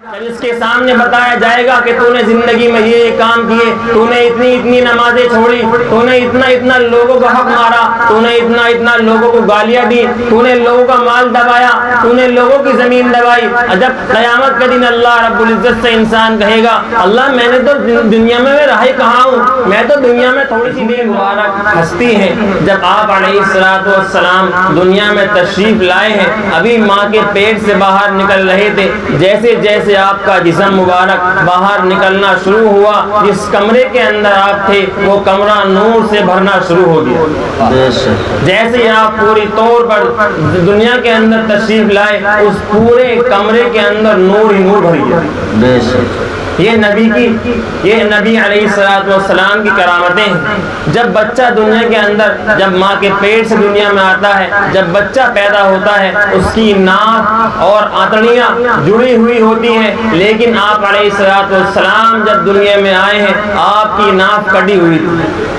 جب اس کے سامنے بتایا جائے گا کہ تو نے زندگی میں یہ کام کیے، تو نے اتنی نمازیں چھوڑی، تو نے اتنا لوگوں کا حق مارا، تو نے اتنا لوگوں کو گالیاں دی، تو نے لوگوں کا مال دبایا، تو نے لوگوں کی زمین دبائی، جب قیامت کے دن اللہ رب العزت سے انسان کہے گا اللہ میں نے تو دنیا میں رہے کہاں ہوں، میں تو دنیا میں تھوڑی سی دیر مبارک ہستی ہے۔ جب آپ علیہ السلام دنیا میں تشریف لائے ہیں، ابھی ماں کے پیٹ سے باہر نکل رہے تھے، جیسے جیسے آپ کا جسم مبارک باہر نکلنا شروع ہوا، جس کمرے کے اندر آپ تھے وہ کمرہ نور سے بھرنا شروع ہو گیا۔ جیسے آپ پوری طور پر دنیا کے اندر تشریف لائے، اس پورے کمرے کے اندر نور ہی نور بھر گیا۔ یہ نبی علیہ السلام کی کرامتیں ہیں۔ جب بچہ دنیا کے اندر، جب ماں کے پیٹ سے دنیا میں آتا ہے، جب بچہ پیدا ہوتا ہے، اس کی ناک اور آنتڑیاں جڑی ہوئی ہوتی ہیں، لیکن آپ علیہ السلام جب دنیا میں آئے ہیں آپ کی ناک کٹی ہوئی تھی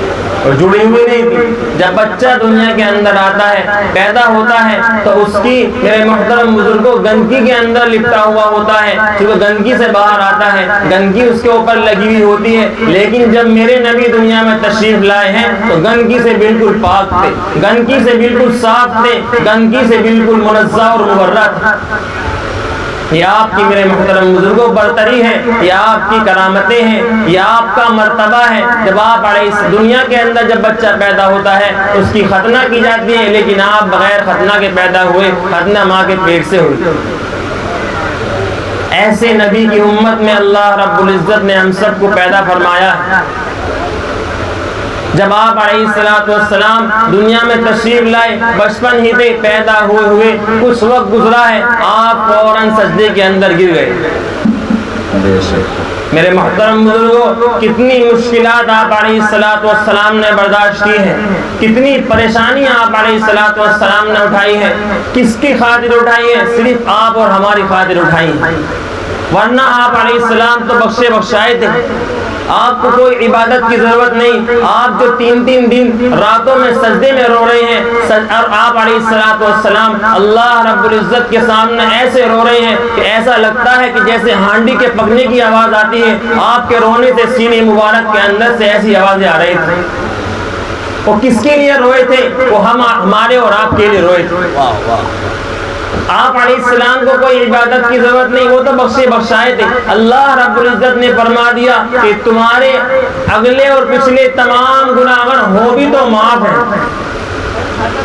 اور جڑی ہوئی نہیں تھی۔ جب بچہ دنیا کے اندر آتا ہے، پیدا ہوتا ہے، تو اس کی میرے محترم بزرگوں گندگی کے اندر لپٹا ہوا ہوتا ہے، کیونکہ گندگی سے باہر آتا ہے، گندگی اس کے اوپر لگی ہوئی ہوتی ہے۔ لیکن جب میرے نبی دنیا میں تشریف لائے ہیں تو گندگی سے بالکل پاک تھے، گندگی سے بالکل صاف تھے، گندگی سے بالکل منزہ اور مبرہ تھے۔ یہ آپ کی میرے محترم بزرگوں برتری ہے، یہ آپ کی کرامتیں ہیں، یہ آپ کا مرتبہ ہے۔ جب آپ دنیا کے اندر جب بچہ پیدا ہوتا ہے اس کی ختنہ کی جاتی ہے، لیکن آپ بغیر ختنہ کے پیدا ہوئے، ختنہ ماں کے پیٹ سے ہوئی۔ ایسے نبی کی امت میں اللہ رب العزت نے ہم سب کو پیدا فرمایا ہے۔ جب آپ علیہ السلام دنیا میں تشریف لائے، بچپن ہی پہ پیدا ہوئے کچھ وقت گزرا ہے، آپ فوراً سجدے کے اندر گر گئے۔ میرے محترم بزرگوں، کتنی مشکلات آپ علیہ السلام نے برداشت کی ہیں، کتنی پریشانیاں آپ علیہ السلام نے اٹھائی ہیں۔ کس کی خاطر اٹھائی ہیں؟ صرف آپ اور ہماری خاطر اٹھائی ہیں، ورنہ آپ علیہ السلام تو بخشے بخشائے تھے، آپ کو کوئی عبادت کی ضرورت نہیں۔ آپ جو تین دن راتوں میں سجدے میں رو رہے ہیں، اور آپ علیہ السلام اللہ رب العزت کے سامنے ایسے رو رہے ہیں کہ ایسا لگتا ہے کہ جیسے ہانڈی کے پکنے کی آواز آتی ہے، آپ کے رونے سے سینے مبارک کے اندر سے ایسی آوازیں آ رہی تھیں۔ وہ کس کے لیے روئے تھے؟ وہ ہمارے اور آپ کے لیے روئے تھے۔ آپ علیہ السلام کو کوئی عبادت کی ضرورت نہیں، وہ تو بخشے بخشائے تھے۔ اللہ رب العزت نے فرما دیا کہ تمہارے اگلے اور پچھلے تمام گناہ ہو بھی تو معاف ہیں۔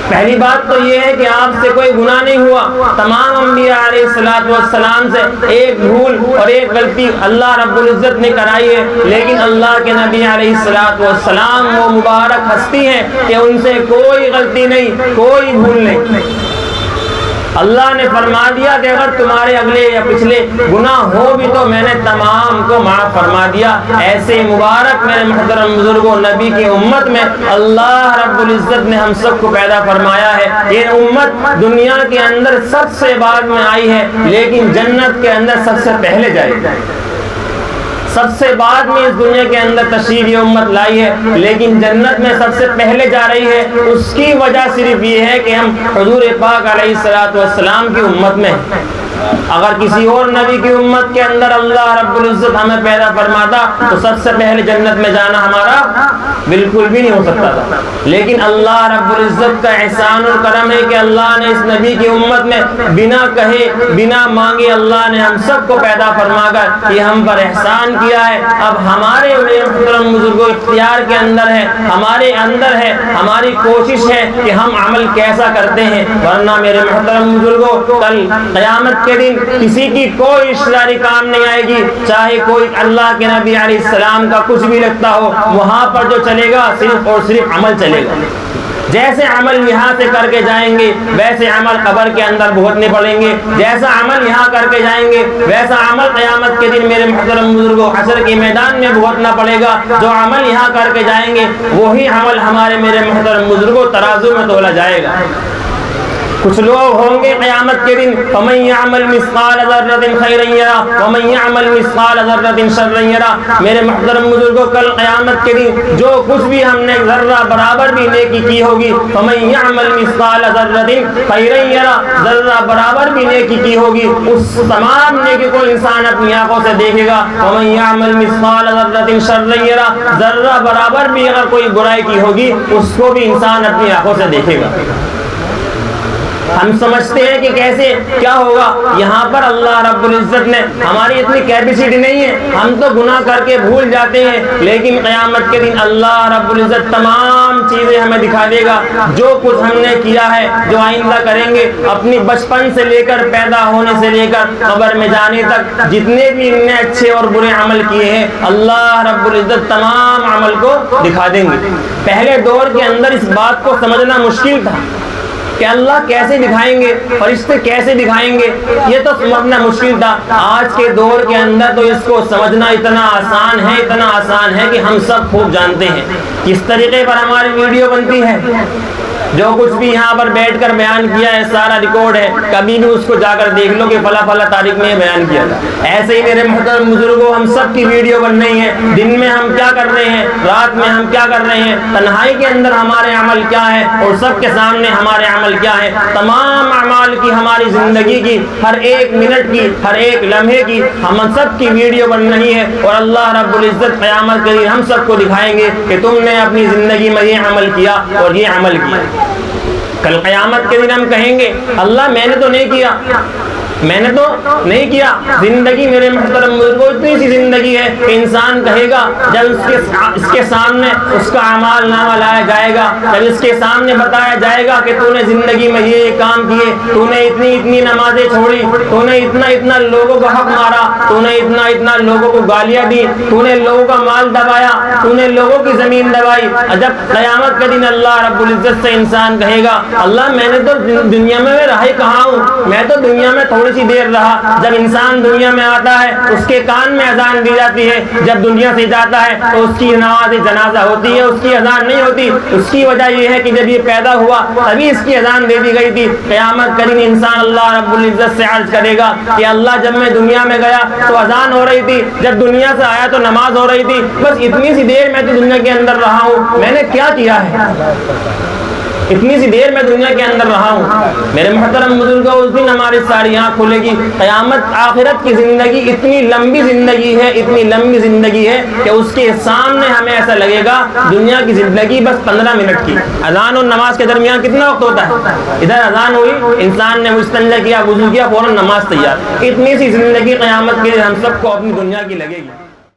پہلی بات تو یہ ہے کہ آپ سے کوئی گناہ نہیں ہوا، تمام انبیاء علیہ السلام سے ایک بھول اور ایک غلطی اللہ رب العزت نے کرائی ہے، لیکن اللہ کے نبی علیہ السلام وہ مبارک ہستی ہیں کہ ان سے کوئی غلطی نہیں، کوئی بھول نہیں۔ اللہ نے فرما دیا کہ اگر تمہارے اگلے یا پچھلے گناہ ہو بھی تو میں نے تمام کو معاف فرما دیا۔ ایسے مبارک میرے محترم بزرگوں، نبی کی امت میں اللہ رب العزت نے ہم سب کو پیدا فرمایا ہے۔ یہ امت دنیا کے اندر سب سے بعد میں آئی ہے، لیکن جنت کے اندر سب سے پہلے جائے گی۔ سب سے بعد میں اس دنیا کے اندر تشریف یہ امت لائی ہے، لیکن جنت میں سب سے پہلے جا رہی ہے۔ اس کی وجہ صرف یہ ہے کہ ہم حضور پاک علیہ السلام کی امت میں ہیں۔ اگر کسی اور نبی کی امت کے اندر اللہ رب العزت ہمیں پیدا فرماتا تو سب سے پہلے جنت میں جانا ہمارا بالکل بھی نہیں ہو سکتا تھا، لیکن اللہ رب العزت کا احسان اور کرم ہے کہ اللہ نے اس نبی کی امت میں بنا کہے بنا مانگے اللہ نے ہم سب کو پیدا فرما کر یہ ہم پر احسان کیا ہے۔ اب ہمارے محترم بزرگوں اختیار کے اندر ہے، ہمارے اندر ہے، ہماری کوشش ہے کہ ہم عمل کیسا کرتے ہیں، ورنہ میرے محترم بزرگوں کل قیامت کے دن کسی کی کوئی رشتہ داری کام نہیں آئے گی، چاہے کوئی اللہ کے نبی علیہ السلام کا کچھ بھی لگتا ہو، وہاں پر جو چلے گا صرف اور صرف عمل چلے گا۔ جیسے عمل یہاں سے کر کے جائیں گے ویسے عمل قبر کے اندر بھگتنے پڑیں گے، جیسا عمل یہاں کر کے جائیں گے ویسا عمل قیامت کے دن میرے محترم بزرگوں حشر کے میدان میں بھگتنا پڑے گا۔ جو عمل یہاں کر کے جائیں گے وہی عمل ہمارے میرے محترم بزرگوں ترازو میں تولا جائے گا۔ کچھ لوگ ہوں گے قیامت کے دن فمن یعمل مثقال ذرۃ خیرا یرا ومن یعمل مثقال ذرۃ شرا یرا، میرے محترم بزرگوں کل قیامت کے دن جو کچھ بھی ہم نے ذرہ برابر بھی نیکی کی ہوگی، فمن یعمل مثقال ذرۃ خیرا یرا، ذرہ برابر بھی نیکی کی ہوگی اس تمام نیکی کو انسان اپنی آنکھوں سے دیکھے گا، ومن یعمل مثقال ذرۃ شرا یرا، ذرہ برابر بھی اگر کوئی برائی کی ہوگی اس کو بھی انسان اپنی آنکھوں سے دیکھے گا۔ ہم سمجھتے ہیں کہ کیسے کیا ہوگا، یہاں پر اللہ رب العزت نے ہماری اتنی کیپیسٹی نہیں ہے، ہم تو گناہ کر کے بھول جاتے ہیں، لیکن قیامت کے دن اللہ رب العزت تمام چیزیں ہمیں دکھا دے گا، جو کچھ ہم نے کیا ہے، جو آئندہ کریں گے، اپنی بچپن سے لے کر پیدا ہونے سے لے کر قبر میں جانے تک جتنے بھی ہم نے اچھے اور برے عمل کیے ہیں، اللہ رب العزت تمام عمل کو دکھا دیں گے۔ پہلے دور کے اندر اس بات کو سمجھنا مشکل تھا کہ اللہ کیسے دکھائیں گے، فرشتے کیسے دکھائیں گے، یہ تو سمجھنا مشکل تھا۔ آج کے دور کے اندر تو اس کو سمجھنا اتنا آسان ہے کہ ہم سب خوب جانتے ہیں کس طریقے پر ہماری ویڈیو بنتی ہے، جو کچھ بھی یہاں پر بیٹھ کر بیان کیا ہے سارا ریکارڈ ہے، کبھی بھی اس کو جا کر دیکھ لو کہ فلاں تاریخ میں یہ بیان کیا تھا۔ ایسے ہی میرے محترم بزرگوں ہم سب کی ویڈیو بن رہی ہے، دن میں ہم کیا کر رہے ہیں، رات میں ہم کیا کر رہے ہیں، تنہائی کے اندر ہمارے عمل کیا ہے اور سب کے سامنے ہمارے عمل کیا ہے، تمام اعمال کی ہماری زندگی کی ہر ایک منٹ کی ہر ایک لمحے کی ہم سب کی ویڈیو بن رہی ہے، اور اللہ رب العزت قیامت کے دن ہم سب کو دکھائیں گے کہ تم نے اپنی زندگی میں یہ عمل کیا اور یہ عمل کیا۔ کل قیامت کے دن ہم کہیں گے اللہ میں نے تو نہیں کیا، زندگی میرے محترم بزرگوں اتنی سی زندگی ہے کہ انسان کہے گا جب اس کے سامنے اس کا اعمال نامہ لایا جائے گا، جب اس کے سامنے بتایا جائے گا کہ تو نے زندگی میں یہ کام کیے، تو نے اتنی نمازیں چھوڑی، تو نے اتنا لوگوں کا حق مارا، تو نے اتنا لوگوں کو گالیاں دی، تو نے لوگوں کا مال دبایا، تو نے لوگوں کی زمین دبائی۔ جب قیامت کے دن اللہ رب العزت سے انسان کہے گا اللہ میں نے تو دنیا میں رہا ہی کہاں ہوں، میں تو دنیا میں تھوڑی سی دیر رہا۔ جب انسان دنیا میں آتا ہے اس کے کان میں اذان دی جاتی ہے، جب دنیا سے جاتا ہے تو اس کی نماز جنازہ ہوتی ہے، اس کی اذان نہیں ہوتی۔ اس کی وجہ یہ ہے کہ جب یہ پیدا ہوا تبھی اس کی اذان دے دی گئی تھی۔ قیامت کے دن انسان اللہ رب العزت سے عرض کرے گا کہ اللہ جب میں دنیا میں گیا تو اذان ہو رہی تھی، جب دنیا سے آیا تو نماز ہو رہی تھی، بس اتنی سی دیر میں تو دنیا کے اندر رہا ہوں، میں نے کیا کیا ہے، اتنی سی دیر میں دنیا کے اندر رہا ہوں۔ میرے محترم بزرگوں اس دن ہماری ساری آنکھ کھلے گی۔ قیامت آخرت کی زندگی اتنی لمبی زندگی ہے کہ اس کے سامنے ہمیں ایسا لگے گا دنیا کی زندگی بس 15 منٹ کی۔ اذان اور نماز کے درمیان کتنا وقت ہوتا ہے، ادھر اذان ہوئی، انسان نے استنجا کیا، وضو کیا، فوراً نماز تیار۔ اتنی سی زندگی قیامت کے لیے ہم سب کو اپنی دنیا کی لگے گی۔